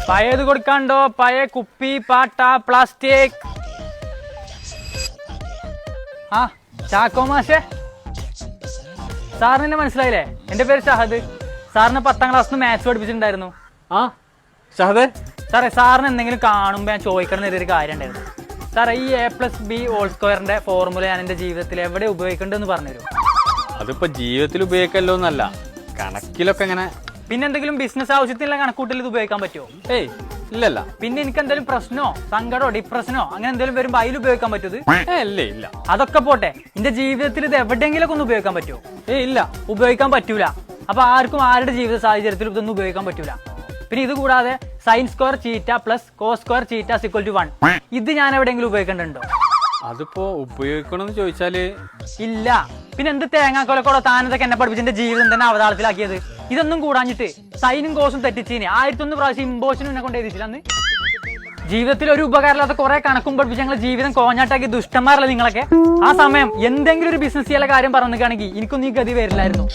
പഴയത് കൊടുക്കാണ്ടോ? പഴയ കുപ്പി, പാട്ട, പ്ലാസ്റ്റിക്. ആ ചാക്കോ മാഷേ, സാറിന് മനസ്സിലായില്ലേ? എന്റെ പേര് ഷഹദ്. സാറിന് 10ാം ക്ലാസ്സിൽ മാത്സ് പഠിപ്പിച്ചിട്ടുണ്ടായിരുന്നു. ആ ഷഹദേ, സാറേ സാറിന് എന്തെങ്കിലും കാണുമ്പോൾ ഞാൻ ചോദിക്കണം എന്നൊരു കാര്യം ഉണ്ടായിരുന്നു. സാറേ, ഈ A+B² ഫോർമുല ഞാൻ എൻ്റെ ജീവിതത്തിൽ എവിടെ ഉപയോഗിക്കേണ്ടതെന്ന് പറഞ്ഞുതരും? അതിപ്പോ ജീവിതത്തിൽ ഉപയോഗിക്കല്ലോ എന്നല്ല, കണക്കിലൊക്കെ എങ്ങനെ. പിന്നെ എന്തെങ്കിലും ബിസിനസ് ആവശ്യത്തിനുള്ള കണക്കൂട്ടൽ ഇത് ഉപയോഗിക്കാൻ പറ്റുമോ? ഏയ് ഇല്ലല്ല. പിന്നെ എനിക്ക് എന്തെങ്കിലും പ്രശ്നമോ സങ്കടമോ ഡിപ്രഷനോ അങ്ങനെ എന്തെങ്കിലും വരുമ്പോൾ അതിൽ ഉപയോഗിക്കാൻ പറ്റുമത്? ഇല്ല ഇല്ല. അതൊക്കെ പോട്ടെ, എന്റെ ജീവിതത്തിൽ ഇത് എവിടെയെങ്കിലും ഒന്ന് ഉപയോഗിക്കാൻ പറ്റുമോ? ഇല്ല, ഉപയോഗിക്കാൻ പറ്റൂല. അപ്പൊ ആർക്കും ആരുടെ ജീവിത സാഹചര്യത്തിലും ഇതൊന്നും ഉപയോഗിക്കാൻ പറ്റൂല. പിന്നെ ഇത് കൂടാതെ sin² θ + cos² θ = 1 ഇത് ഞാൻ എവിടെയെങ്കിലും ഉപയോഗിക്കേണ്ടതുണ്ടോ? അതിപ്പോ ഉപയോഗിക്കണമെന്ന് ചോദിച്ചാല് ഇല്ല. പിന്നെ എന്ത് തേങ്ങാക്കൊലക്കോടോ താനതൊക്കെ എന്നെ പഠിപ്പിച്ചെന്റെ ജീവിതം തന്നെ അവതാളത്തിലാക്കിയത്? ഇതൊന്നും കൂടാഞ്ഞിട്ട് സൈനും കോസും തെറ്റിച്ചീന് 1001 പ്രാവശ്യം ഇമ്പോഷനും എന്നെ കൊണ്ട് എഴുതിച്ചില്ല അന്ന്. ജീവിതത്തിൽ ഒരു ഉപകാരമില്ലാത്ത കുറെ കണക്കും പഠിപ്പിച്ച് ഞങ്ങൾ ജീവിതം കോഞ്ഞാട്ടാക്കി ദുഷ്ടന്മാരല്ലേ നിങ്ങളൊക്കെ. ആ സമയം എന്തെങ്കിലും ഒരു ബിസിനസ് ചെയ്യാനുള്ള കാര്യം പറഞ്ഞിട്ടാണെങ്കിൽ എനിക്കൊന്നും ഈ ഗതി വരില്ലായിരുന്നു.